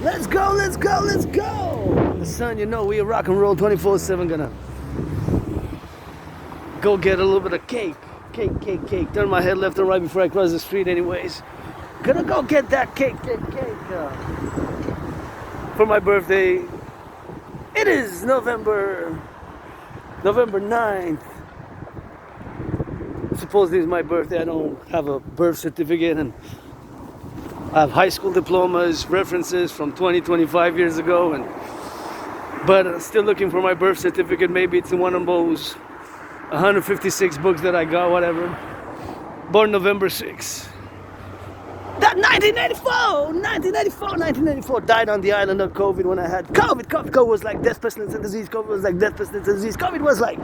Let's go, let's go, let's go. Son, you know we rock and roll 24/7. Gonna go get a little bit of cake. Cake. Turn my head left and right before I cross the street anyways. Gonna go get that cake. For my birthday. It is November 9th. Supposedly it's my birthday. I don't have a birth certificate, and I have high school diplomas, references from 25 years ago, but still looking for my birth certificate. Maybe it's in one of those 156 books that I got, whatever. Born November 6th. That 1994. Died on the island of COVID when I had COVID. COVID was like death, pestilence, and disease. COVID was like death, pestilence, and disease. COVID was like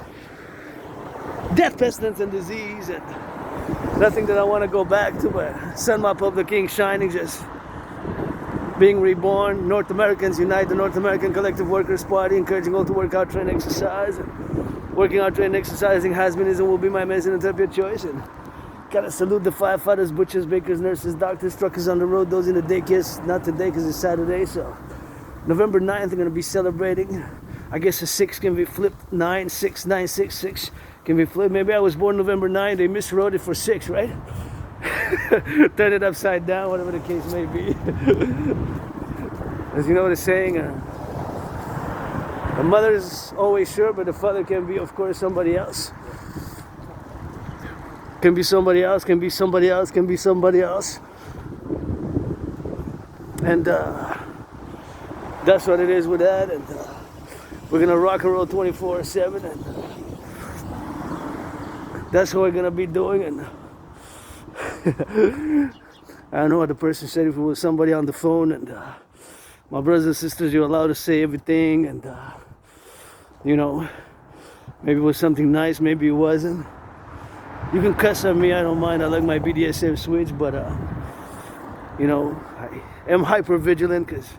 death, pestilence, and disease, and nothing that I want to go back to, but sun my Publik king shining, just being reborn. North Americans unite, the North American Collective Workers Party, encouraging all to work out, train, exercise, and working out, train, exercising has been, is, and will be my medicine and therapy of choice. And gotta salute the firefighters, butchers, bakers, nurses, doctors, truckers on the road, those in the daycares. Not today because it's Saturday, so November 9th I'm gonna be celebrating. I guess the 6 can be flipped. 9, 6, 9, 6, 6 can be flipped. Maybe I was born November 9, they miswrote it for 6, right? Turn it upside down, whatever the case may be. As you know the saying, the mother's always sure, but the father can be, of course, somebody else. Can be somebody else, can be somebody else, can be somebody else. And that's what it is with that. And we're gonna rock and roll 24/7, and that's what we're gonna be doing. And I don't know what the person said, if it was somebody on the phone. And my brothers and sisters, you're allowed to say everything, and you know, maybe it was something nice, maybe it wasn't. You can cuss at me, I don't mind. I like my BDSM switch, but you know, I am hyper vigilant because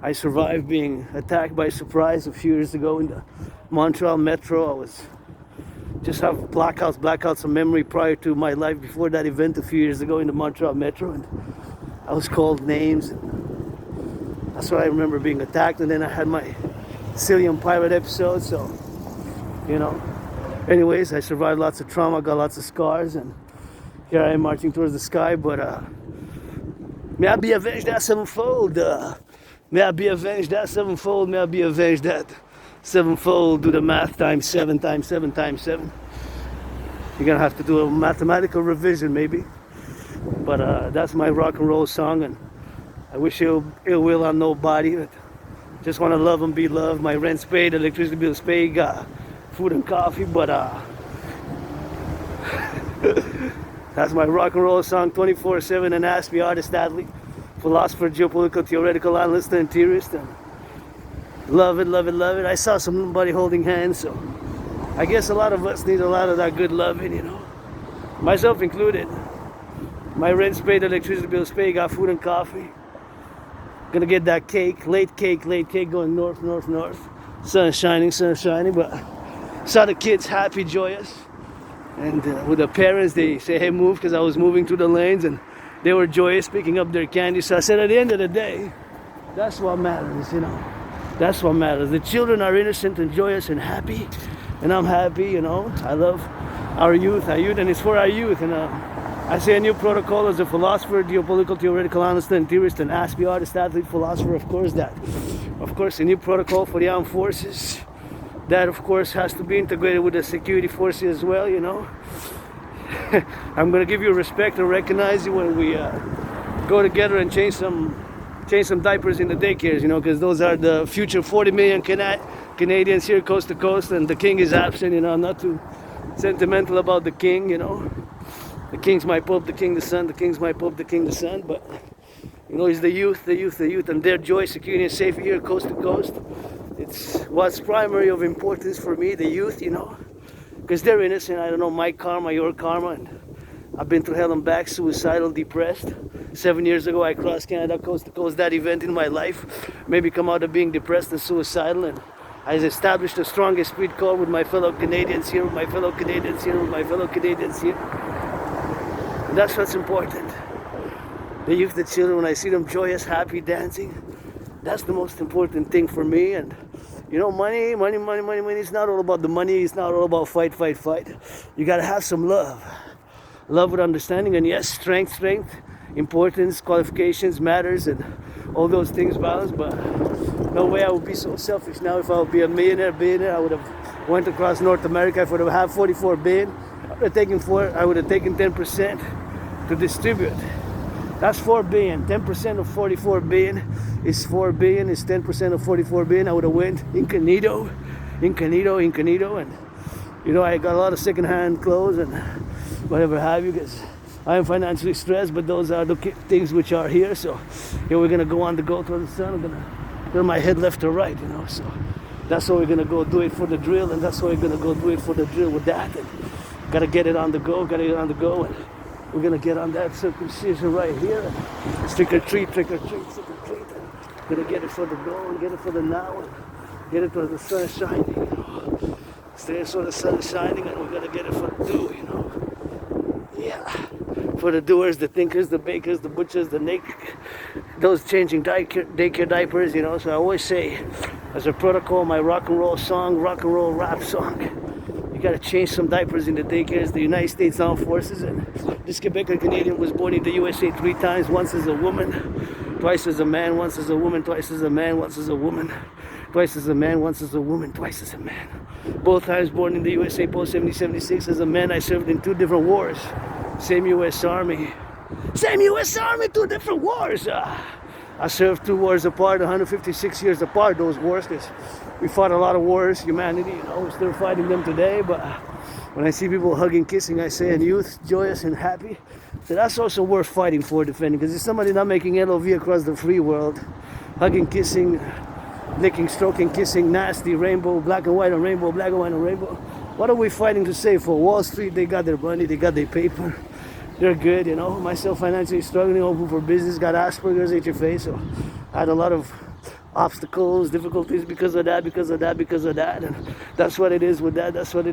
I survived being attacked by surprise a few years ago in the Montreal Metro. I was just have blackouts of memory prior to my life before that event a few years ago in the Montreal Metro, and I was called names, and that's why I remember being attacked. And then I had my Sicilian pirate episode, so you know. Anyways, I survived lots of trauma, got lots of scars, and here I am marching towards the sky. But may I be avenged that sevenfold. May I be avenged that sevenfold. May I be avenged that sevenfold. Do the math times 7 times 7 times 7. You're gonna have to do a mathematical revision maybe. But that's my rock and roll song, and I wish ill will on nobody. But just want to love and be loved. My rent's paid, electricity bill's paid, food and coffee, but that's my rock and roll song 24/7. And ask me, artist, athlete, philosopher, geopolitical, theoretical, analyst, and theorist, and love it. I saw somebody holding hands, so I guess a lot of us need a lot of that good loving, you know, myself included. My rent's paid, electricity bill's paid, got food and coffee. Gonna get that cake, late cake, going north. Sun is shining, but saw the kids happy, joyous, and with the parents, they say, hey, move, because I was moving through the lanes, and they were joyous picking up their candy. So I said, at the end of the day, that's what matters, you know. That's what matters. The children are innocent and joyous and happy, and I'm happy, you know. I love our youth, and it's for our youth. And I say a new protocol as a philosopher, geopolitical, theoretical, analyst, and theorist, and ask me, artist, athlete, philosopher, of course, a new protocol for the armed forces. That, of course, has to be integrated with the security forces as well, you know. I'm going to give you respect and recognize you when we go together and change some diapers in the daycares, you know, because those are the future 40 million Canadians here coast to coast, and the king is absent, you know. I'm not too sentimental about the king, you know. The king's my pope, the king the son, the king's my pope, the king the son, but, you know, he's the youth, and their joy, security, and safety here coast to coast. It's what's primary of importance for me, the youth, you know, because they're innocent. I don't know, my karma, your karma, and I've been through hell and back, suicidal, depressed. 7 years ago, I crossed Canada coast to coast. That event in my life made me come out of being depressed and suicidal, and I established the strongest spirit call with my fellow Canadians here, And that's what's important. The youth, the children, when I see them joyous, happy, dancing, That's the most important thing for me. And you know, money is not all about the money. It's not all about fight. You gotta have some love with understanding, and yes, strength, importance, qualifications matters, and all those things balance. But no way I would be so selfish now. If I would be a billionaire, I would have went across North America. If I would have had 44 billion, I would have taken 10% to distribute. That's 4 billion. 10% of 44 billion is 4 billion. Is 10% of 44 billion. I would have went incognito, and you know, I got a lot of secondhand clothes and whatever have you, because I am financially stressed, but those are the things which are here. So here we're gonna go on the go towards the sun. I'm gonna turn my head left or right, you know. So that's what we're gonna go do it for the drill, and that's what we're gonna go do it for the drill with that. And gotta get it on the go, and we're gonna get on that circumcision right here. And trick or treat. And gonna get it for the go and get it for the now, and get it for the sun shining, you know. Stay so the sun is shining, and we're gonna get it for the do, you know. Yeah, for the doers, the thinkers, the bakers, the butchers, those changing daycare diapers, you know. So I always say, as a protocol, my rock and roll rap song, you gotta change some diapers in the daycares. The United States Armed Forces, and this Quebecer Canadian was born in the USA 3 times, once as a woman, twice as a man, once as a woman, twice as a man, once as a woman, twice as a man, once as a woman, twice as a man. Both times born in the USA post 70-76 as a man. I served in 2 different wars. Same U.S. Army, 2 different wars. I served 2 wars apart, 156 years apart, those wars, because we fought a lot of wars, humanity, you know, we're still fighting them today. But when I see people hugging, kissing, I say, and youth, joyous and happy, so that's also worth fighting for, defending, because if somebody not making LOV across the free world, hugging, kissing, licking, stroking, kissing, nasty, rainbow, black and white and rainbow, black and white and rainbow, what are we fighting to save for? Wall Street, they got their money, they got their paper, they're good, you know. Myself, financially struggling, open for business, got Asperger's, HFA, so I had a lot of obstacles, difficulties because of that, and that's what it is with that, and that's what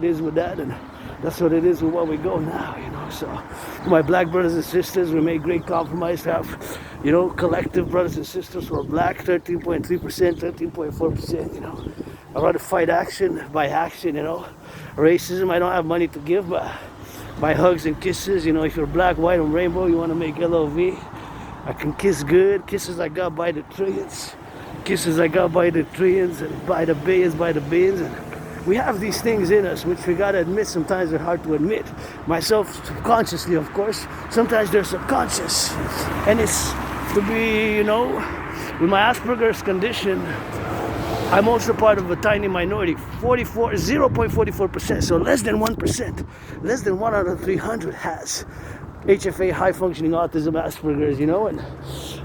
it is with what we go now, you know. So my black brothers and sisters, we made great compromise to have, you know, collective brothers and sisters who are black, 13.3%, 13.4%, you know. I rather fight action by action, you know. Racism, I don't have money to give, but by hugs and kisses, you know, if you're black, white, and rainbow, you want to make LOV, I can kiss good, kisses I got by the trillions, and by the billions, and we have these things in us which we gotta admit sometimes they're hard to admit. Myself, subconsciously, of course, sometimes they're subconscious, and it's to be, you know, with my Asperger's condition, I'm also part of a tiny minority, 0.44%, so less than 1%, less than 1 out of 300 has HFA, high functioning autism, Asperger's, you know. And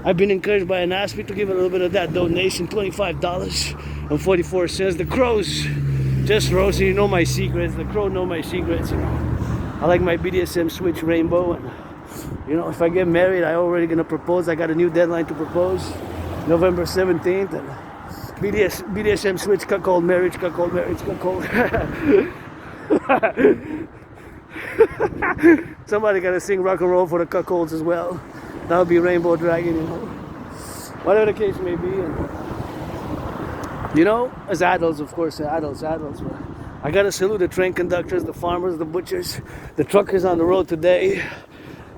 I've been encouraged by an Asper to give a little bit of that donation, $25.44. The crows just rose, you know my secrets, the crow know my secrets, you know. I like my BDSM switch rainbow, and you know, if I get married, I already gonna propose. I got a new deadline to propose, November 17th, and BDSM switch, cuckold marriage. Somebody gotta sing rock and roll for the cuckolds as well. That would be Rainbow Dragon, you know. Whatever the case may be, and you know, as adults, of course, adults. But I gotta salute the train conductors, the farmers, the butchers, the truckers on the road today.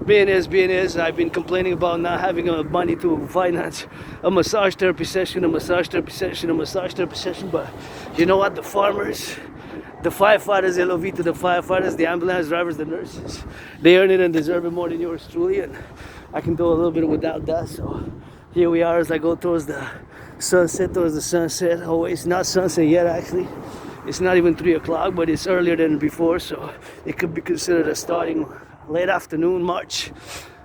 Being is, I've been complaining about not having money to finance a massage therapy session, but you know what, the farmers, the firefighters, LOV to the firefighters, the ambulance drivers, the nurses, they earn it and deserve it more than yours truly, and I can do a little bit without that. So here we are as I go towards the sunset, always not sunset yet actually. It's not even 3 o'clock, but it's earlier than before, so it could be considered a starting late afternoon march.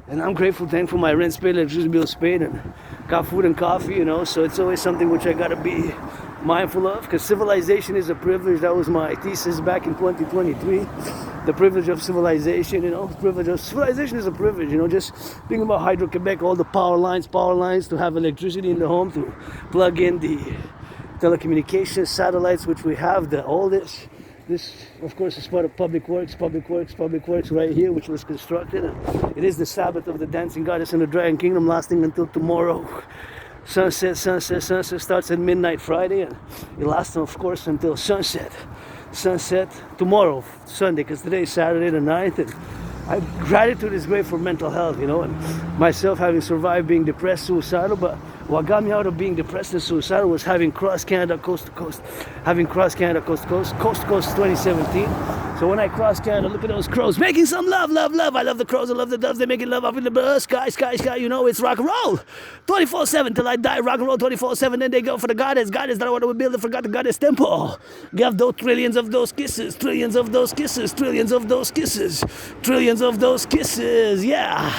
And I'm grateful, thankful my rent's paid, electricity bill's paid, and got food and coffee, you know. So it's always something which I gotta be mindful of, because civilization is a privilege. That was my thesis back in 2023. The privilege of civilization, you know. Civilization is a privilege, you know. Just thinking about Hydro-Quebec, all the power lines to have electricity in the home, to plug in the telecommunications satellites, which we have, all this. This, of course, is part of Public Works right here, which was constructed. It is the Sabbath of the dancing goddess in the Dragon Kingdom, lasting until tomorrow. Sunset starts at midnight Friday, and it lasts, of course, until sunset. Sunset tomorrow, Sunday, because today is Saturday the 9th, and gratitude is great for mental health, you know, and myself having survived being depressed, suicidal, but what got me out of being depressed and suicidal was having crossed Canada coast to coast. Having crossed Canada coast to coast 2017. So when I crossed Canada, look at those crows making some love. I love the crows, I love the doves, they're making love up in the sky, you know, it's rock and roll. 24/7 till I die, rock and roll 24/7, then they go for the goddess that I want to build and forgot the goddess temple. Give those trillions of those kisses, trillions of those kisses, trillions of those kisses, trillions of those kisses, yeah.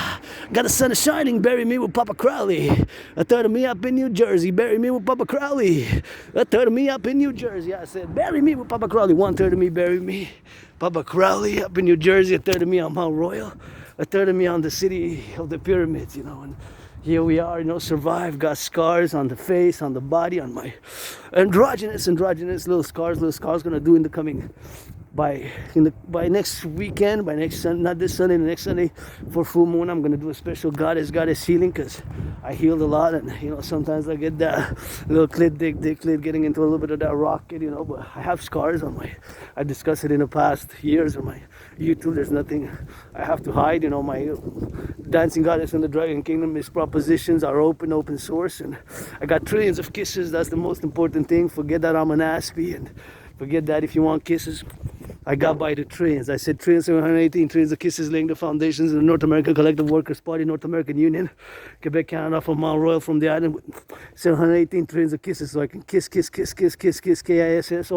Got the sun is shining, bury me with Papa Crowley. A third of me up in New Jersey, bury me with Papa Crowley. A third of me up in New Jersey, I said, bury me with Papa Crowley. 1/3 of me, bury me. Papa Crowley up in New Jersey, a third of me on Mount Royal, a third of me on the city of the pyramids, you know, and here we are, you know, survived, got scars on the face, on the body, on my androgynous little scars gonna do in the coming by next weekend, by next Sunday, not this Sunday, the next Sunday for full moon, I'm gonna do a special goddess healing, because I healed a lot, and you know, sometimes I get that little clit getting into a little bit of that rocket, you know, but I have scars on I discussed it in the past years on my YouTube. There's nothing I have to hide, you know. My dancing goddess in the Dragon Kingdom is propositions are open source, and I got trillions of kisses. That's the most important thing. Forget that I'm an Aspie, and forget that if you want kisses. I got by the trillions. I said trillions, 718 trillions of kisses, laying the foundations of the North American Collective Workers' Party, North American Union, Quebec, Canada, from Mount Royal, from the island, with 718 trillions of kisses, so I can kiss, KISS,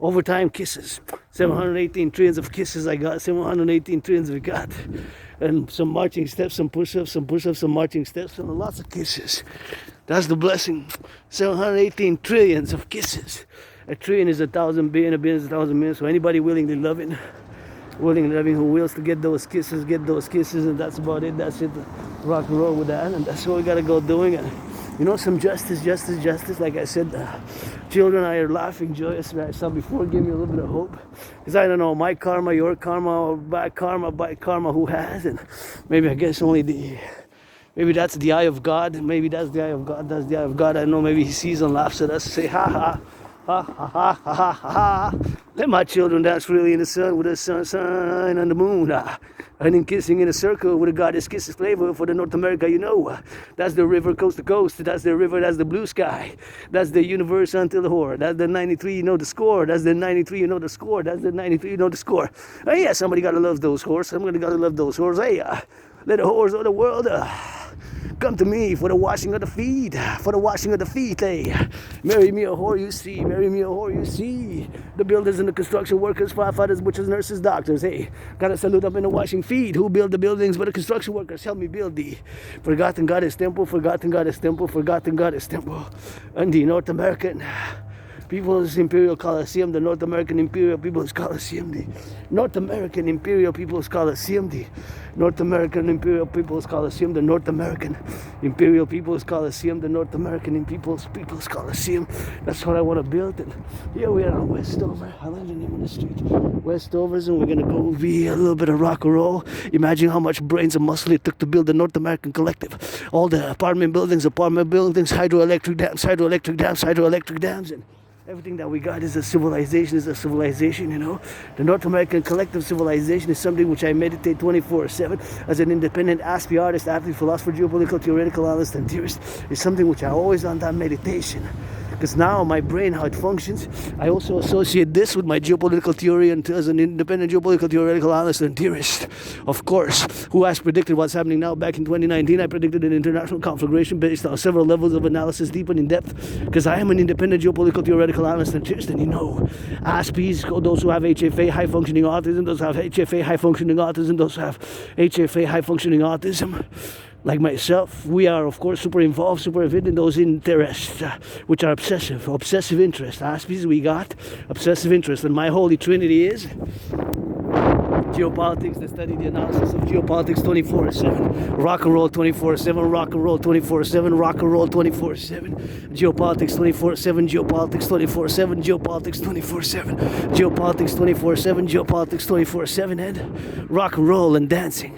overtime kisses. 718 trillions of kisses I got, 718 trillions we got. And some marching steps, some push-ups, some marching steps, and lots of kisses. That's the blessing. 718 trillions of kisses. A trillion is 1,000 billion, a billion is 1,000 million. So anybody willingly loving, who wills to get those kisses, and that's about it. That's it. Rock and roll with that, and that's what we gotta go doing. And you know, some justice. Like I said, children are laughing, joyous. As I saw before, give me a little bit of hope. Because I don't know, my karma, your karma, or bad karma, who has? And maybe I guess maybe that's the eye of God. Maybe that's the eye of God. That's the eye of God. I don't know. Maybe He sees and laughs at us. Say ha ha. Ha ha ha ha ha ha. Let my children dance freely in the sun with the sun and the moon. And then kissing in a circle with a goddess kisses flavor for the North America, you know. That's the river coast to coast. That's the river, that's the blue sky. That's the universe until the horror. That's the 93, you know the score. That's the 93, you know the score. That's the 93, you know the score. Hey, yeah, somebody gotta love those whores. Somebody gotta love those whores. Hey, let the whores of the world come to me for the washing of the feet, hey. Marry me a whore, you see. The builders and the construction workers, firefighters, butchers, nurses, doctors, hey. Gotta salute up in the washing feet. Who build the buildings but the construction workers? Help me build the forgotten goddess temple. And the North American People's Imperial Coliseum, the North American Imperial People's Coliseum, the North American Imperial People's Coliseum, the North American Imperial People's Coliseum, the North American Imperial People's Coliseum, the North American People's Coliseum. That's what I want to build. And here we are on Westover. I learned the name of the street. Westovers, and we're going to go be a little bit of rock and roll. Imagine how much brains and muscle it took to build the North American Collective. All the apartment buildings, hydroelectric dams, and everything that we got is a civilization, you know. The North American Collective Civilization is something which I meditate 24/7 as an independent Aspie artist, athlete, philosopher, geopolitical, theoretical analyst, and theorist. It's something which I always on that meditation. Because now my brain, how it functions, I also associate this with my geopolitical theory, and as an independent geopolitical theoretical analyst and theorist, of course, who has predicted what's happening now. Back in 2019, I predicted an international conflagration based on several levels of analysis, deep and in depth, because I am an independent geopolitical theoretical analyst and theorist, and you know, Aspies, those who have HFA, high functioning autism, those who have HFA, high functioning autism, those who have HFA, high functioning autism, like myself, we are of course super involved, super avid in those interests, which are obsessive interests. Aspies, we got obsessive interests, and my holy trinity is geopolitics, the study, the analysis of geopolitics 24/7, rock and roll 24/7, rock and roll 24/7, rock and roll 24/7, geopolitics 24/7, geopolitics 24/7, geopolitics 24/7, geopolitics 24/7, geopolitics 24/7, and rock and roll and dancing.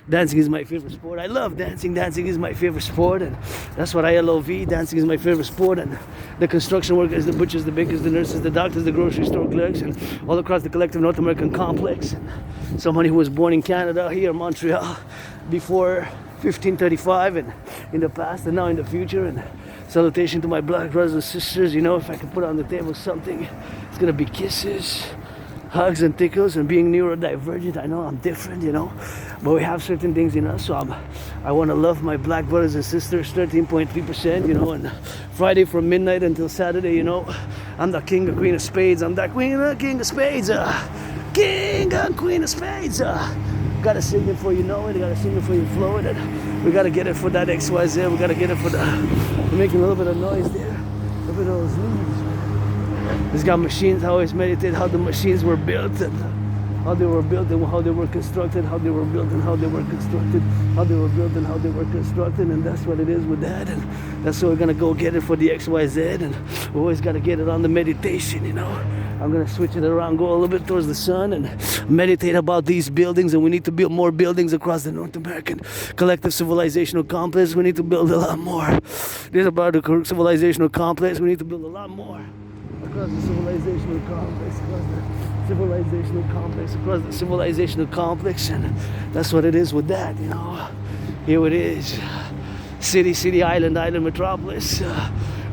Dancing is my favorite sport. I love dancing. Dancing is my favorite sport, and that's what I love. Dancing is my favorite sport, and the construction workers, the butchers, the bakers, the nurses, the doctors, the grocery store clerks, and all across the collective North American complex. And somebody who was born in Canada, here in Montreal, before 1535, and in the past and now in the future. And salutation to my black brothers and sisters. You know, if I could put on the table something, it's gonna be kisses, hugs and tickles. And being neurodivergent, I know I'm different, you know, but we have certain things in us. So I want to love my black brothers and sisters 13.3%, you know. And Friday from midnight until Saturday, you know, I'm the king and queen of spades. I'm that queen and king of spades. King and queen of spades. Gotta sing it for you know it. Gotta sing it for you flow it. And we gotta get it for that XYZ. We gotta get it for the. We're making a little bit of noise there. A little bit of those leaves. It's got machines. I always meditate how the machines were built and how they were built and how they were constructed, how they were built and how they were constructed, how they were built and how they were constructed. And that's what it is with that. And that's what we're gonna go get it for the XYZ. And we always gotta get it on the meditation, you know. I'm gonna switch it around, go a little bit towards the sun and meditate about these buildings. And we need to build more buildings across the North American collective civilizational complex. We need to build a lot more. This is about the civilizational complex. We need to build a lot more across the civilizational complex, across the civilizational complex, across the civilizational complex. And that's what it is with that, you know. Here it is. City, island, metropolis.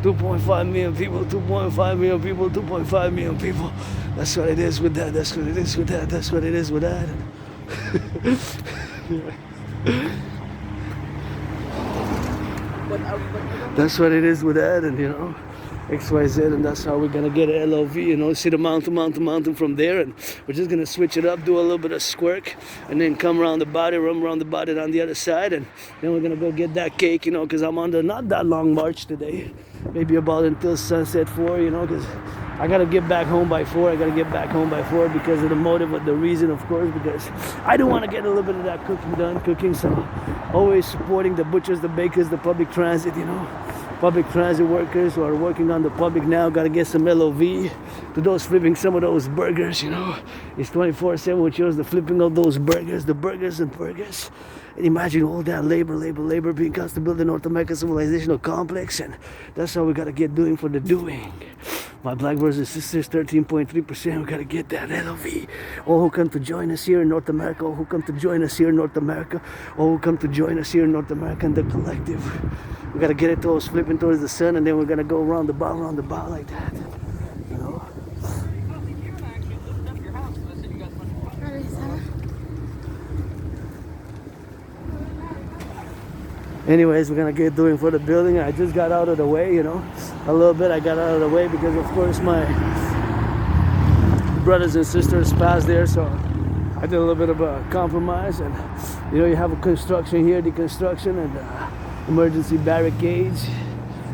2.5 million people, 2.5 million people, 2.5 million people. That's what it is with that. That's what it is with that. That's what it is with that. That's what it is with that, and you know, XYZ, and that's how we're gonna get an LOV, you know, see the mountain from there, and we're just gonna switch it up, do a little bit of squirk, and then come around the body, run around the body on the other side, and then we're gonna go get that cake, you know, because I'm on the not that long march today, maybe about until sunset 4, you know, because I gotta get back home by 4. I gotta get back home by 4 because of the motive, of the reason, of course, because I do want to get a little bit of that cooking, so always supporting the butchers, the bakers, the public transit, you know. Public transit workers who are working on the public now, gotta get some LOV to those flipping some of those burgers, you know. It's 24/7, which shows the flipping of those burgers, the burgers and burgers. And imagine all that labor being cast to build the North American civilizational complex, and that's how we gotta get doing for the doing. My black brothers and sisters, 13.3%, we gotta get that LOV. All who come to join us here in North America, all who come to join us here in North America, all who come to join us here in North America, and the collective. We gotta get it towards flipping towards the sun, and then we're gonna go around the bar like that. You know? Anyways, we're gonna get doing for the building. I just got out of the way, you know, a little bit. I got out of the way because, of course, my brothers and sisters passed there, so I did a little bit of a compromise. And you know, you have a construction here, deconstruction, and emergency barricades.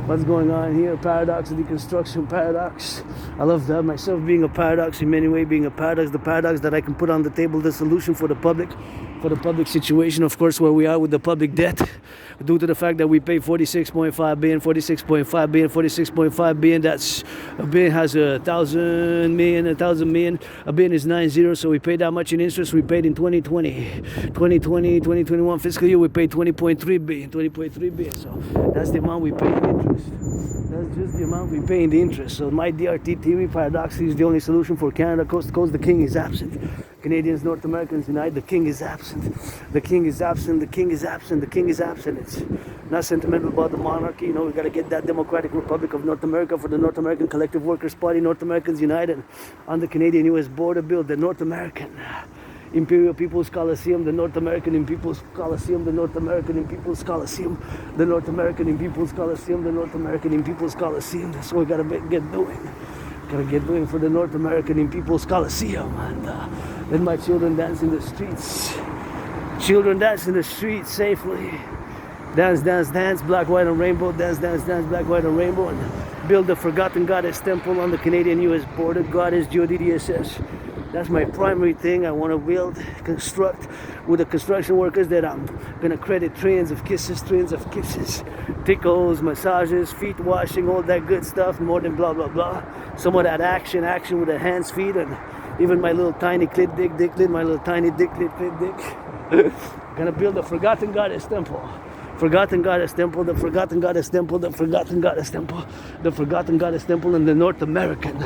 What's going on here? Paradox, deconstruction, paradox. I love that myself, being a paradox in many ways, being a paradox. The paradox that I can put on the table, the solution for the public situation, of course, where we are with the public debt, due to the fact that we pay 46.5 billion, 46.5 billion, 46.5 billion. That's a billion has 1,000 million, 1,000 million. A billion is 90, so we pay that much in interest. We paid in 2021 fiscal year, we paid 20.3 billion, 20.3 billion. So that's the amount we pay in interest. That's just the amount we pay in the interest. So my DRT theory, paradox, is the only solution for Canada. Coast to coast, the king is absent. Canadians, North Americans unite, the king is absent. The king is absent, the king is absent, the king is absent. It's not sentimental about the monarchy, you know, we gotta get that Democratic Republic of North America for the North American Collective Workers Party, North Americans United, on the Canadian-US border bill, the North American Imperial People's Coliseum, the North American in People's Coliseum, the North American in People's Coliseum, the North American in People's Coliseum, the North American in People's Coliseum. That's what we gotta get doing. Gotta get doing for the North American in People's Coliseum. And let my children dance in the streets. Children dance in the streets safely. Dance, dance, dance, black, white, and rainbow. Dance, dance, dance, black, white, and rainbow. And build the forgotten goddess temple on the Canadian-US border. Goddess GODDSS. That's my primary thing. I want to build, construct with the construction workers that I'm gonna credit trillions of kisses, tickles, massages, feet washing, all that good stuff, more than blah blah blah. Some of that action with the hands, feet, and even my little tiny clit dick, my little tiny dick, clit dick. We're gonna build a forgotten goddess temple. Forgotten goddess temple, the forgotten goddess temple, the forgotten goddess temple, the forgotten goddess temple in the North American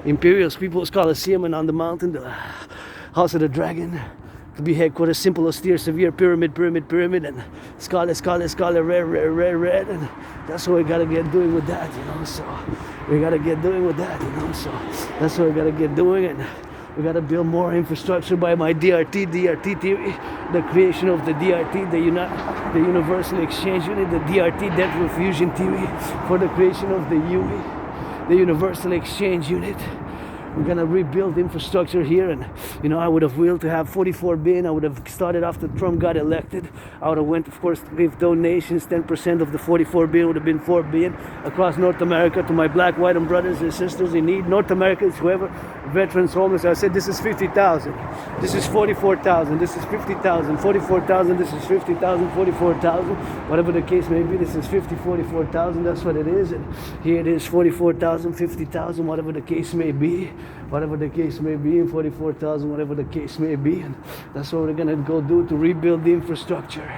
Imperial People's Coliseum, and on the mountain, the House of the Dragon. To be headquarters, simple, austere, severe, pyramid, and scarlet, red, and that's what we gotta get doing with that, you know. So we gotta get doing with that, you know. So that's what we gotta get doing, and we gotta build more infrastructure by my DRT theory, the creation of the DRT, the Universal Exchange Unit, the DRT debt refusion theory for the creation of the UE, the Universal Exchange Unit. We're gonna rebuild infrastructure here, and you know, I would have willed to have 44 billion. I would have started after Trump got elected. I would have went, of course, to give donations. 10% of the 44 billion would have been 4 billion across North America to my black, white, and brothers and sisters in need. North Americans, whoever, veterans, homeless. I said, this is 50,000. This is 44,000. This is 50,000. 44,000. This is 50,000. 44,000. Whatever the case may be, this is 44,000. That's what it is. And here it is, 44,000, 50,000, whatever the case may be. Whatever the case may be, and 44,000, whatever the case may be. And that's what we're gonna go do to rebuild the infrastructure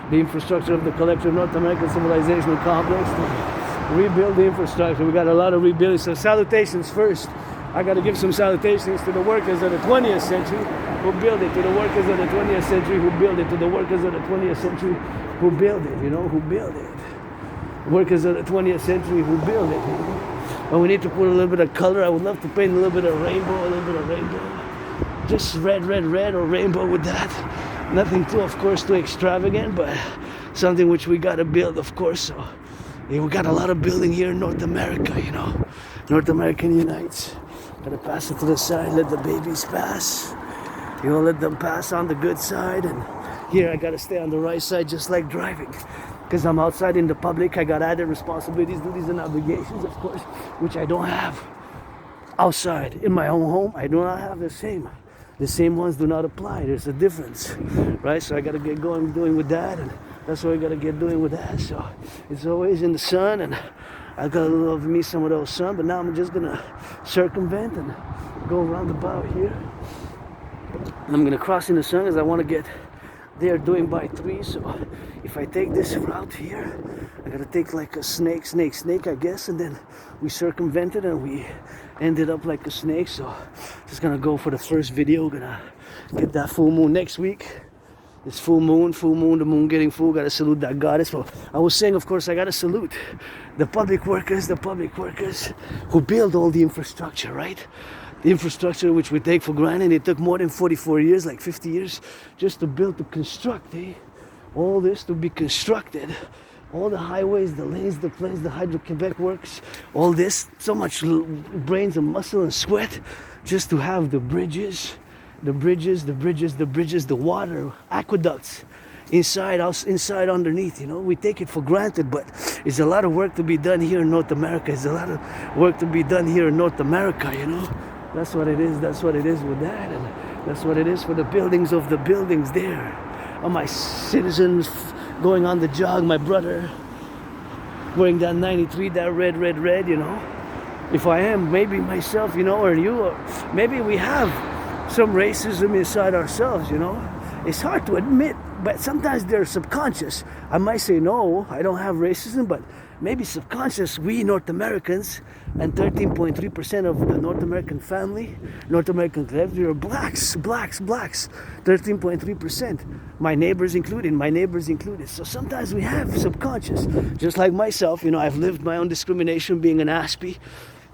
of the collective North American civilization complex, to rebuild the infrastructure. We got a lot of rebuilding. So salutations first. I gotta give some salutations to the workers of the 20th century who build it, to the workers of the 20th century who build it, to the workers of the 20th century who build it, you know, who build it. Workers of the 20th century who build it, you know. And we need to put a little bit of color. I would love to paint a little bit of rainbow. Just red, or rainbow with that. Nothing too, of course, too extravagant, but something which we gotta build, of course. So yeah, we got a lot of building here in North America, you know. North American unites. Gotta pass it to the side, let the babies pass. You know, let them pass on the good side. And here I gotta stay on the right side, just like driving. Because I'm outside in the public, I got added responsibilities, duties, and obligations, of course, which I don't have outside. In my own home, I do not have the same. The same ones do not apply. There's a difference, right? So I got to get going, doing with that, and that's what I got to get doing with that. So it's always in the sun, and I got to love me some of those sun, but now I'm just going to circumvent and go around about here. And I'm going to cross in the sun because I want to get there doing by 3. So if I take this route here, I gotta take like a snake, I guess, and then we circumvented and we ended up like a snake. So just gonna go for the first video. Gonna get that full moon next week. It's full moon, the moon getting full. Gotta salute that goddess. Well, I was saying, of course, I gotta salute the public workers who build all the infrastructure, right? The infrastructure which we take for granted. It took more than 44 years, like 50 years, just to build, to construct, all this to be constructed. All the highways, the lanes, the planes, the Hydro-Quebec works, all this, so much brains and muscle and sweat just to have the bridges, the water, aqueducts, inside, underneath, you know. We take it for granted, but there's a lot of work to be done here in North America. There's a lot of work to be done here in North America, you know. That's what it is with that, and that's what it is for the buildings of the buildings there. All my citizens going on the jog, my brother wearing that 93, that red, you know. If I am, maybe myself, you know, or you, or maybe we have some racism inside ourselves, you know. It's hard to admit, but sometimes they're subconscious. I might say, no, I don't have racism, but maybe subconscious, we North Americans, and 13.3% of the North American family, North American collective, are blacks, 13.3%. My neighbors included. So sometimes we have subconscious, just like myself, you know, I've lived my own discrimination being an ASPE,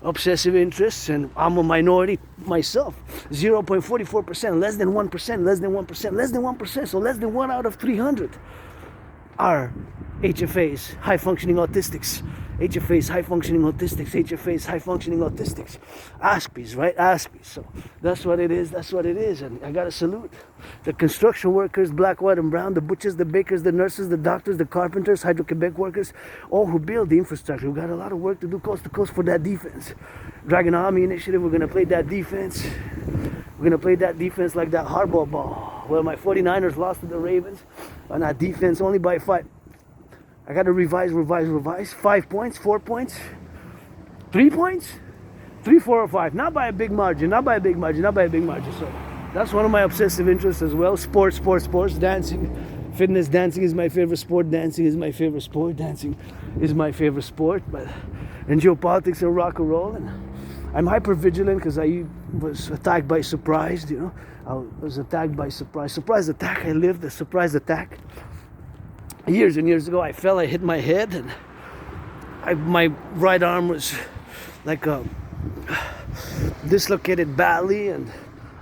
obsessive interests, and I'm a minority myself. 0.44%, less than 1%, so less than 1 out of 300 are HFAs, high functioning autistics. HFAs, high functioning autistics. ASPEs, right? ASPEs. So that's what it is. And I gotta salute the construction workers, black, white, and brown, the butchers, the bakers, the nurses, the doctors, the carpenters, Hydro-Quebec workers, all who build the infrastructure. We got a lot of work to do coast to coast for that defense. Dragon Army Initiative, we're gonna play that defense. We're gonna play that defense like that hardball ball. Well, my 49ers lost to the Ravens on that defense only by 5. I got to revise. 5 points, 4 points, 3 points, 3, 4, or 5. Not by a big margin. So that's one of my obsessive interests as well. Sports, dancing, Fitness, dancing is my favorite sport. Dancing is my favorite sport. Dancing is my favorite sport. But in geopolitics and rock and roll, and I'm hyper vigilant because I was attacked by surprise. You know, I was attacked by surprise. Surprise attack. I lived a surprise attack. Years and years ago, I fell. I hit my head, and my right arm was like a dislocated badly, and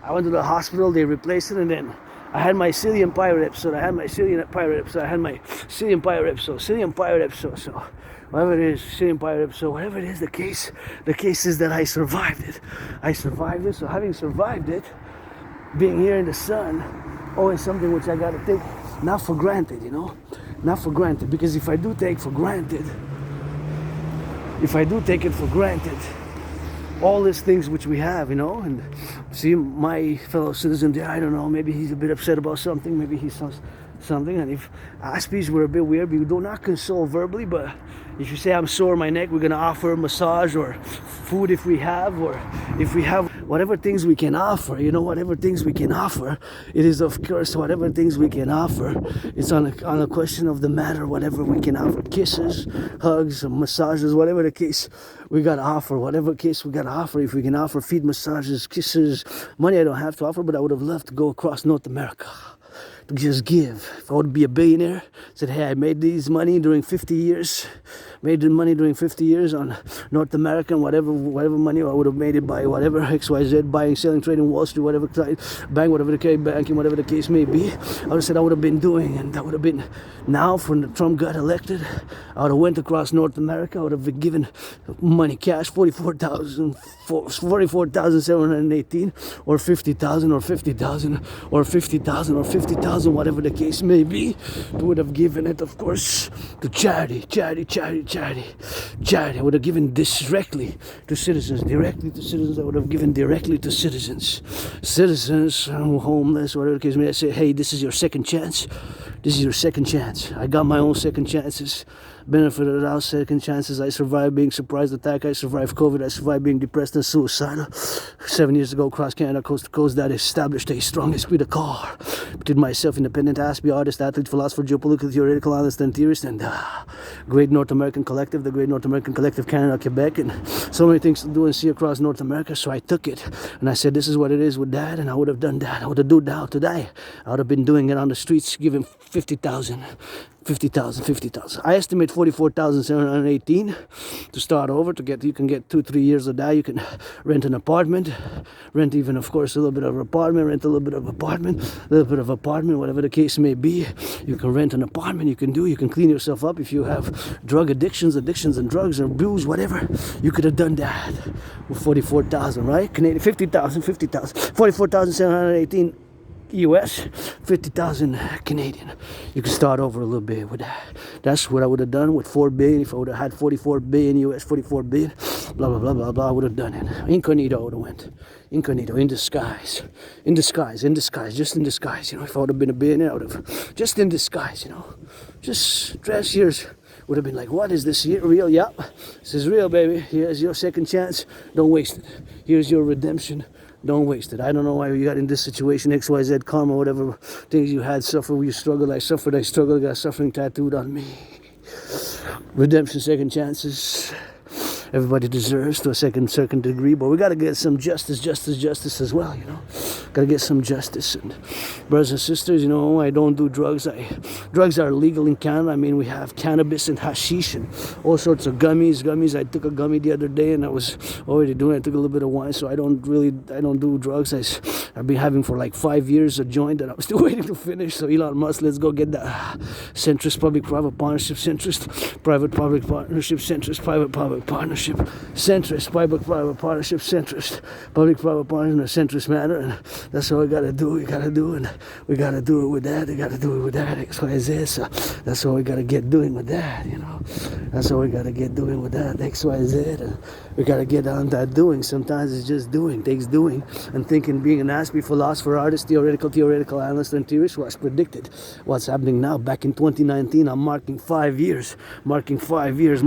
I went to the hospital. They replaced it, and then I had my cilium pyre episode. I had my cilium pyre episode. I had my cilium pyre episode. Cilium pyre episode. So whatever it is, cilium pyre episode. Whatever it is, the case is that I survived it. I survived it. So having survived it, being here in the sun, always something which I gotta take not for granted. You know, not for granted. Because if I do take it for granted, all these things which we have, you know, and see my fellow citizen there, I don't know, maybe he's a bit upset about something, maybe he saw something, and if Aspies were a bit weird, we do not console verbally, but if you say I'm sore my neck, we're gonna offer a massage or food if we have, or if we have whatever things we can offer, you know, whatever things we can offer, it is of course whatever things we can offer. It's on a question of the matter, whatever we can offer, kisses, hugs, massages, whatever the case, we gotta offer, whatever case we gotta offer. If we can offer feet massages, kisses, money I don't have to offer, but I would have loved to go across North America. To just give. If I would be a billionaire, said, hey, I made these money during 50 years, on North America, and whatever money I would have made it by whatever XYZ, buying, selling, trading, Wall Street, whatever bank, whatever the case, banking, whatever the case may be. I would have said I would have been doing, and that would have been now when Trump got elected. I would have went across North America. I would have been given money, cash, 44,718, or 50,000, or 50,000, or 50,000, or 50,000, whatever the case may be. I would have given it, of course, to charity. I would have given directly to citizens. I would have given directly to citizens. Citizens, homeless, whatever the case may be. I say, hey, this is your second chance. I got my own second chances. Benefit of the doubt, second chances. I survived being surprise attack. I survived COVID. I survived being depressed and suicidal. 7 years ago, across Canada, coast to coast, that established a strong esprit de corps between myself, independent Aspie, artist, athlete, philosopher, geopolitical, theoretical, analyst, and theorist, and great North American collective, the Great North American Collective, Canada, Quebec, and so many things to do and see across North America. So I took it, and I said, this is what it is with that, and I would have done that. I would have done that today. I would have been doing it on the streets, giving 50,000. I estimate 44,718 to start over. You can get 2-3 years of that. You can rent an apartment, rent even, of course, a little bit of an apartment, whatever the case may be. You can rent an apartment. You can clean yourself up if you have drug addictions and drugs or booze, whatever. You could have done that with 44,000, right? Canadian, 50,000, 44,718. US, 50,000 Canadian. You can start over a little bit with that. That's what I would have done with 4 billion. If I would have had 44 billion US, 44 billion, blah, blah, blah, blah, blah, I would have done it. Incognito, I would have went. Incognito, in disguise, just in disguise, you know. If I would have been a billionaire, I would have, just in disguise, you know. Just dress years. Would have been like, what is this here? Real? Yeah, this is real, baby. Here's your second chance. Don't waste it. Here's your redemption. Don't waste it. I don't know why you got in this situation, XYZ, karma, whatever things you had, suffer, you struggled, I suffered, I struggled, I got suffering tattooed on me. Redemption, second chances. Everybody deserves to a second degree, but we got to get some justice as well, you know. Got to get some justice. And brothers and sisters, you know, I don't do drugs. Drugs are illegal in Canada. I mean, we have cannabis and hashish and all sorts of gummies. I took a gummy the other day, and I was already doing it. I took a little bit of wine, so I don't do drugs. I've been having for like 5 years a joint that I was still waiting to finish. So Elon Musk, let's go get the centrist public-private partnership, centrist private-public partnership, centrist private-public partnership. Centrist, public-private partnership, centrist, public-private partnership in a centrist manner, and that's what we gotta do. And we gotta do it with that. XYZ. So that's what we gotta get doing with that, you know. That's what we gotta get doing with that XYZ. We gotta get on that doing. Sometimes it's just doing, takes doing, and thinking. Being an aspie, philosopher, artist, theoretical analyst, and theorist was predicted. What's happening now? Back in 2019, I'm marking 5 years, marking 5 years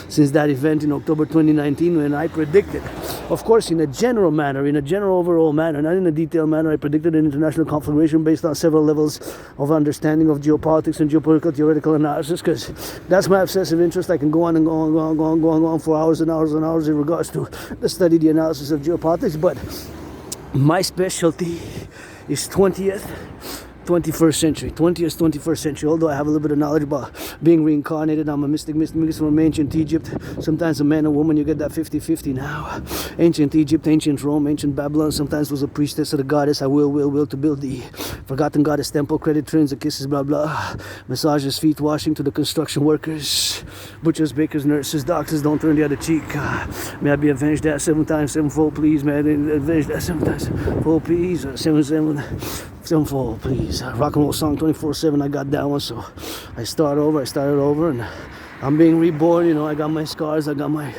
since that event in October 2019 when I predicted, of course, in a general manner, in a general overall manner, not in a detailed manner. I predicted an international conflagration based on several levels of understanding of geopolitics and geopolitical theoretical analysis, because that's my obsessive interest. I can go on and go on for hours and hours and hours in regards to the study, the analysis of geopolitics, but my specialty is 21st century. Although I have a little bit of knowledge about being reincarnated, I'm a mystic from ancient Egypt. Sometimes a man and woman, you get that 50-50 now. Ancient Egypt, ancient Rome, ancient Babylon. Sometimes was a priestess of the goddess. I will to build the forgotten goddess temple. Credit trains, the kisses, blah blah. Massages, feet washing to the construction workers, butchers, bakers, nurses, doctors. Don't turn the other cheek. May I be avenged that 7 times 7-fold, please. May I be avenged that 7 times 7-fold, please. 7-fold, please. Rock and roll song 24/7. I got that one, so I started over, and I'm being reborn. You know, I got my scars, I got my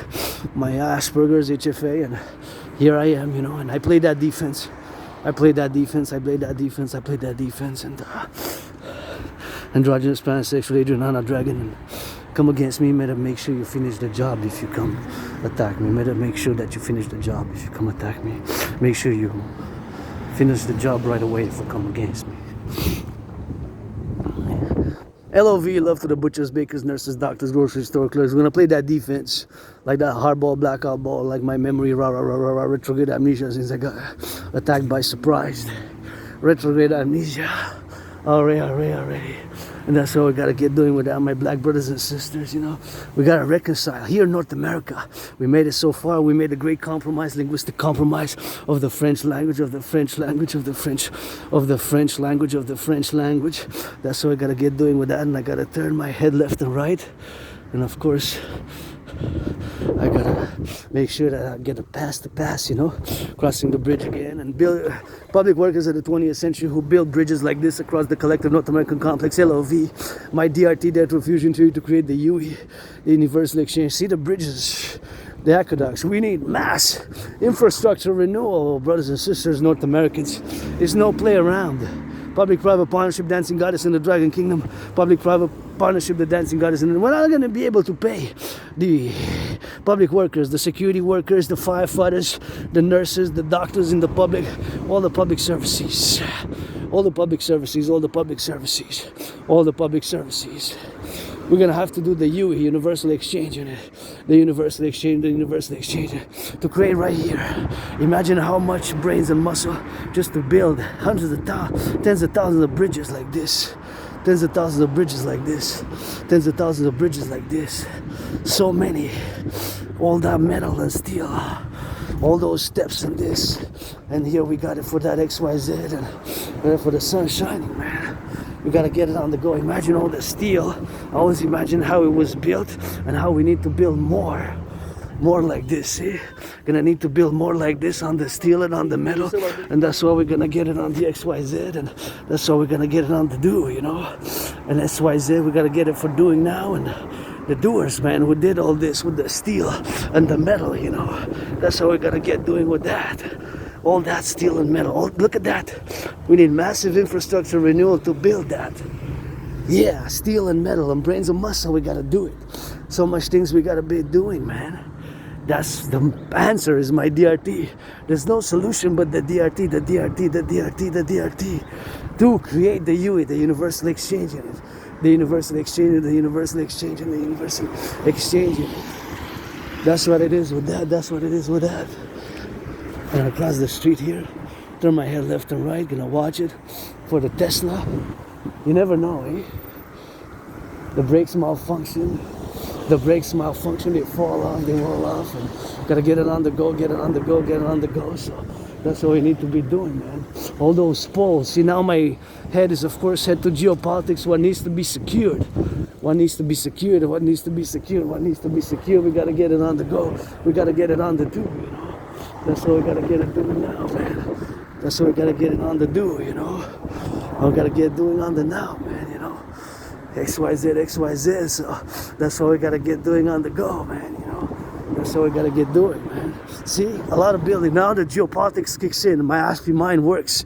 Asperger's, HFA, and here I am. You know, and I played that defense. And androgynous pansexual Adriana dragon, and come against me. Better make sure you finish the job if you come attack me. Better make sure that you finish the job if you come attack me. Make sure you finish the job right away if you come against me. LOV, love to the butchers, bakers, nurses, doctors, grocery store clerks. We're gonna play that defense, like that hardball, blackout ball, like my memory, retrograde amnesia since I got attacked by surprise. Retrograde amnesia. Already. And that's what we gotta get doing with that, my black brothers and sisters, you know. We gotta reconcile. Here in North America, we made it so far. We made a great compromise, linguistic compromise of the French language, of the French language. That's what we gotta get doing with that, and I gotta turn my head left and right. And of course, I gotta make sure that I get a pass, you know, crossing the bridge again, and build public workers of the 20th century who build bridges like this across the collective North American complex. LOV, my DRT, Dialectical Fusion Theory, to create the UE, the Universal Exchange. See the bridges, the aqueducts. We need mass infrastructure renewal, brothers and sisters, North Americans. There's no play around. Public-private partnership, dancing goddess in the Dragon Kingdom. Public-private partnership, the dancing goddess. And we're not going to be able to pay the public workers, the security workers, the firefighters, the nurses, the doctors in the public, all the public services. We're going to have to do the UE, Universal Exchange, the Universal Exchange, to create right here. Imagine how much brains and muscle just to build hundreds of thousands, tens of thousands of bridges like this. So many. All that metal and steel. All those steps in this. And here we got it for that XYZ, and for the sun shining, man. We gotta get it on the go. Imagine all the steel. I always imagine how it was built and how we need to build more like this. See, gonna need to build more like this on the steel and on the metal, and that's why we're gonna get it on the XYZ, and that's why we're gonna get it on the do, you know. And XYZ, we gotta get it for doing now, and the doers, man, who did all this with the steel and the metal, you know. That's how we gotta get doing with that. All that steel and metal. Oh, look at that. We need massive infrastructure renewal to build that. Yeah, steel and metal and brains and muscle. We gotta do it. So much things we gotta be doing, man. That's the answer. Is my DRT. There's no solution but the DRT to create the UE, the Universal Exchange in it. The Universal Exchange. That's what it is with that. And across the street here, turn my head left and right, gonna watch it for the Tesla. You never know, eh? The brakes malfunction, they fall off, they roll off, and gotta get it on the go. So that's what we need to be doing, man. All those poles. See, now my head is, of course, head to geopolitics. What needs to be secured? We gotta get it on the go. We gotta get it on the do, you know. That's what we gotta get it doing now, man. We gotta get it on the do, you know. We gotta get doing on the now, man, you know. XYZ, XYZ. So that's what we gotta get doing on the go, man, you know. That's what we gotta get doing, man. See, a lot of building. Now the geopolitics kicks in, my ASPI mind works.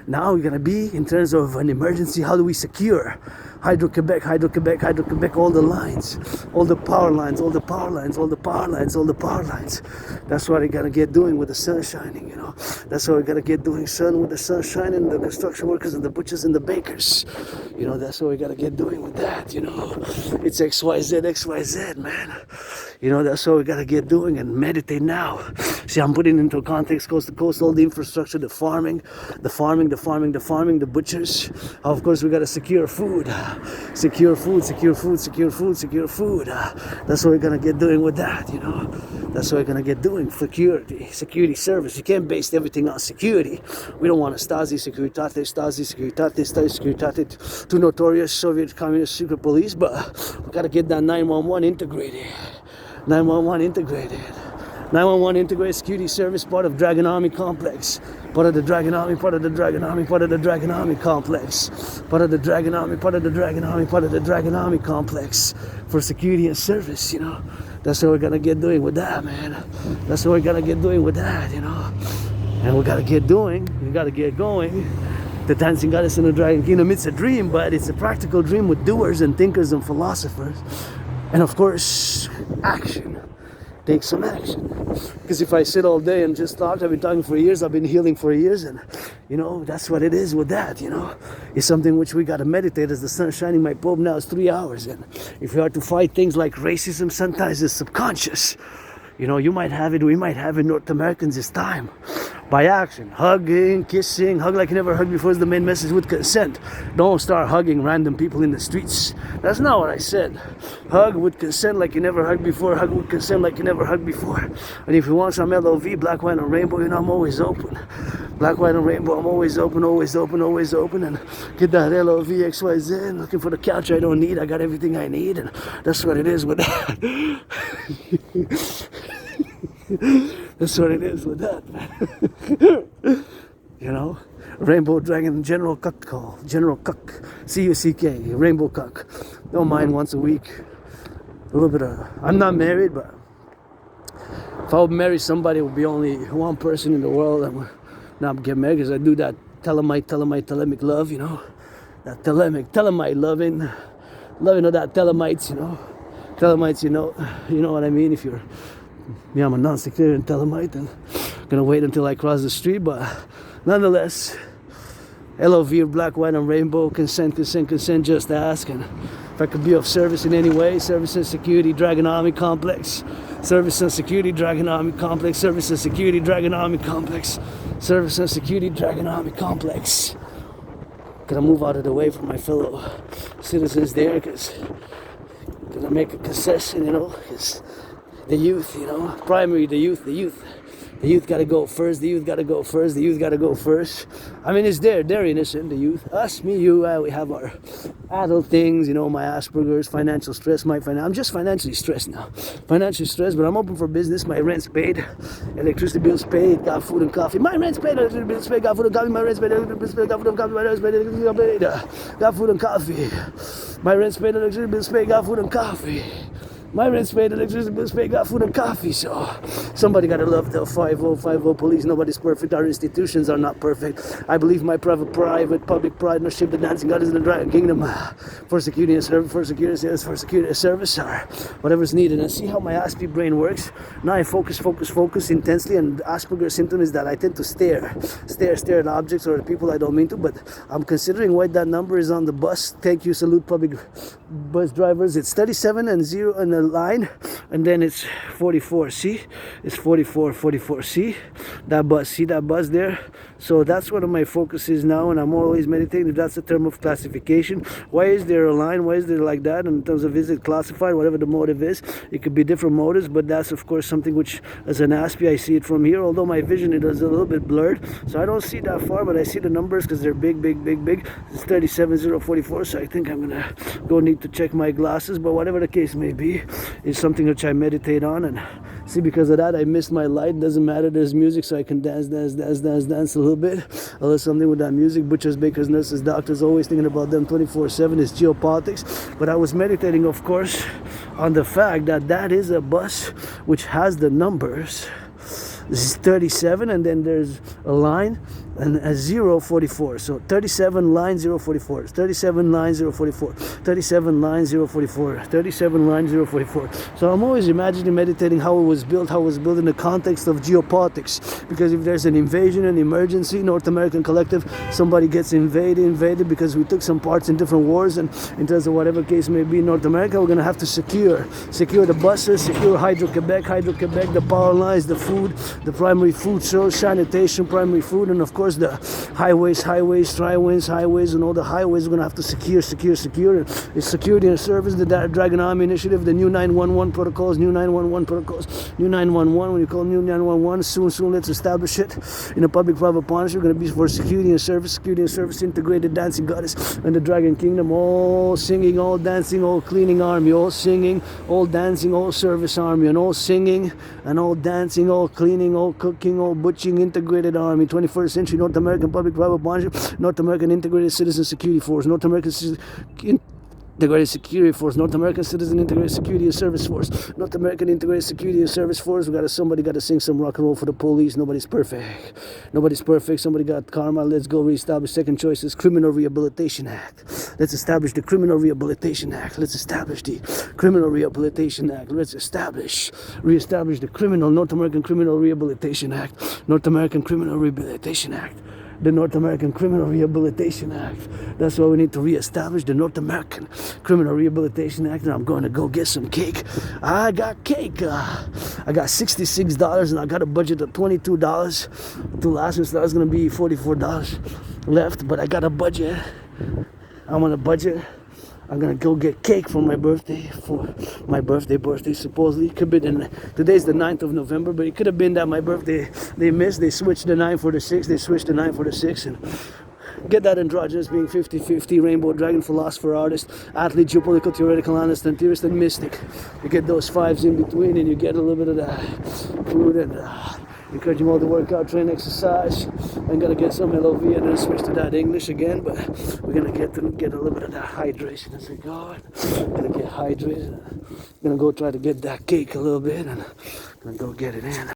Now we're gonna be, in terms of an emergency, how do we secure Hydro-Quebec, Hydro-Quebec, Hydro-Quebec, all the lines, all the power lines, all the power lines, all the power lines, all the power lines. That's what we're gonna get doing with the sun shining, you know. That's what we're gonna get doing, son, with the sun shining, the construction workers and the butchers and the bakers. You know, that's what we gotta get doing with that, you know. It's XYZ, XYZ, man. You know, that's what we gotta get doing and meditate now. See, I'm putting into context, coast to coast, all the infrastructure, the farming, the butchers. Of course, we gotta secure food. Secure food. That's what we're gonna get doing with that, you know. That's what we're gonna get doing. Security service. You can't base everything on security. We don't want a Stasi Securitate, too notorious Soviet communist secret police, but we gotta get that 911 integrated. 911 integrated security service, part of Dragon Army complex. Part of the Dragon Army complex. Part of the Dragon Army complex for security and service, you know. That's what we're gonna get doing with that, man. That's what we're gonna get doing with that, you know. And we gotta get going, we gotta get going. The dancing goddess in the Dragon Kingdom, it's a dream, but it's a practical dream with doers and thinkers and philosophers. And of course, action. Take some action. Because if I sit all day and just talk, I've been talking for years, I've been healing for years, and you know, that's what it is with that, you know. It's something which we gotta meditate as the sun is shining. My probe now is 3 hours, and if we are to fight things like racism, sometimes it's subconscious. You know, you might have it, we might have it, North Americans this time. By action, hugging, kissing, hug like you never hugged before is the main message with consent. Don't start hugging random people in the streets. That's not what I said. Hug with consent like you never hugged before, hug with consent like you never hugged before. And if you want some LOV, black, white, and rainbow, you know I'm always open. Black, white, and rainbow, I'm always open, always open, always open. And get that LOV, XYZ, looking for the couch I don't need, I got everything I need, and that's what it is with that. That's what it is with that, man. You know, Rainbow Dragon, General Cuck call, General Cuck, C-U-C-K, Rainbow Cuck. Don't mind once a week. A little bit of, I'm not married, but if I would marry somebody, it would be only one person in the world. I would not get married because I do that telemic love, you know. That telemite loving of that telemites, you know. Telemites, you know what I mean. If you're, I'm a non-sectarian telemite, and I'm gonna wait until I cross the street, but nonetheless, LOV, black, white, and rainbow, consent, just ask. And if I could be of service in any way, service and security, Dragon Army complex, service and security, Dragon Army complex, service and security, Dragon Army complex, service and security, Dragon Army complex. Gonna move out of the way for my fellow citizens there, because gonna make a concession, you know, because the youth, you know, primary, the youth gotta go first, the youth gotta go first. I mean, it's they're innocent, the youth. Us, me, you, we have our adult things, you know, my Asperger's, financial stress, I'm just financially stressed now. Financially stressed, but I'm open for business. My rent's paid, electricity bill's paid, got food and coffee. My rent's paid, electricity bill's paid, got food and coffee. My rent's paid, electricity bill's paid, got food and coffee. My rent's paid, electricity bill's paid, got food and coffee. My rent's paid, electricity bill's paid, got food and coffee. My rent's paid, electricity bills paid, got food and coffee. So somebody gotta love the 5050 police. Nobody's perfect. Our institutions are not perfect. I believe my private public partnership, the dancing goddess in the Dragon Kingdom, for security and service, for security and service, or whatever's needed. And see how my ASPI brain works. Now I focus intensely, and Asperger's symptom is that I tend to stare at objects or people I don't mean to. But I'm considering why that number is on the bus. Thank you, salute public bus drivers. It's 37 and 0 and the line, and then it's 44. See, it's 44. See that bus there. So that's what my focus is now, and I'm always meditating. If that's a term of classification, why is there a line? Why is there like that? And in terms of, is it classified? Whatever the motive is, it could be different motives, but that's of course something which, as an ASPI, I see it from here. Although my vision it is a little bit blurred, so I don't see that far, but I see the numbers because they're big. It's 37044. So I think I'm gonna go need to check my glasses. But whatever the case may be, is something which I meditate on, and See, because of that, I missed my light. Doesn't matter. There's music, so I can dance a little bit. A little something with that music. Butchers, bakers, nurses, doctors, always thinking about them 24/7. It's geopolitics. But I was meditating, of course, on the fact that that is a bus which has the numbers. This is 37, and then there's a line and a 044. So 37 line 044, 37 line 044, 37 line 044, 37 line 044. So I'm always imagining, meditating how it was built in the context of geopolitics. Because if there's an invasion, an emergency, North American Collective, somebody gets invaded because we took some parts in different wars, and in terms of whatever case may be in North America, we're going to have to secure the buses, secure Hydro-Quebec, the power lines, the food, the primary food source, sanitation, primary food, and of course the highways, tri-ways, highways, and all the highways we're going to have to secure. And it's security and service, the Dragon Army Initiative, the new 911 protocols, new 911, when you call new 911, soon let's establish it in a public-private partnership. We're going to be for security and service, integrated dancing goddess, and the Dragon Kingdom, all singing, all dancing, all cleaning army, all singing, all dancing, all service army, and all singing, and all dancing, all cleaning, all cooking, all butchering, integrated army, 21st century North American public-private partnership, North American Integrated Citizen Security Force, North American Integrated Security Force, North American Citizen Integrated Security and Service Force, North American Integrated Security and Service Force. Somebody got to sing some rock and roll for the police. Nobody's perfect. Somebody got karma. Let's go reestablish. Second choice is Criminal Rehabilitation Act. Let's establish the Criminal Rehabilitation Act. Let's establish the Criminal Rehabilitation Act. Let's reestablish the North American Criminal Rehabilitation Act. North American Criminal Rehabilitation Act. The North American Criminal Rehabilitation Act. That's why we need to reestablish the North American Criminal Rehabilitation Act. And I'm going to go get some cake. I got cake. I got $66, and I got a budget of $22 to last week. So that's going to be $44 left. But I got a budget. I'm on a budget. I'm gonna go get cake for my birthday. Supposedly could be today's the 9th of November, but it could have been that my birthday they switched the 9 for the 6. They switched the 9 for the 6, and get that androgynous being 50-50, rainbow, dragon, philosopher, artist, athlete, geopolitical, theoretical, analyst, and theorist, and mystic. You get those 5s in between, and you get a little bit of that food, and encourage them all to work out, train, exercise. I'm gonna get some LOV and then switch to that English again, but we're gonna get a little bit of that hydration as we go. Gonna get hydrated. Gonna go try to get that cake a little bit, and gonna go get it in.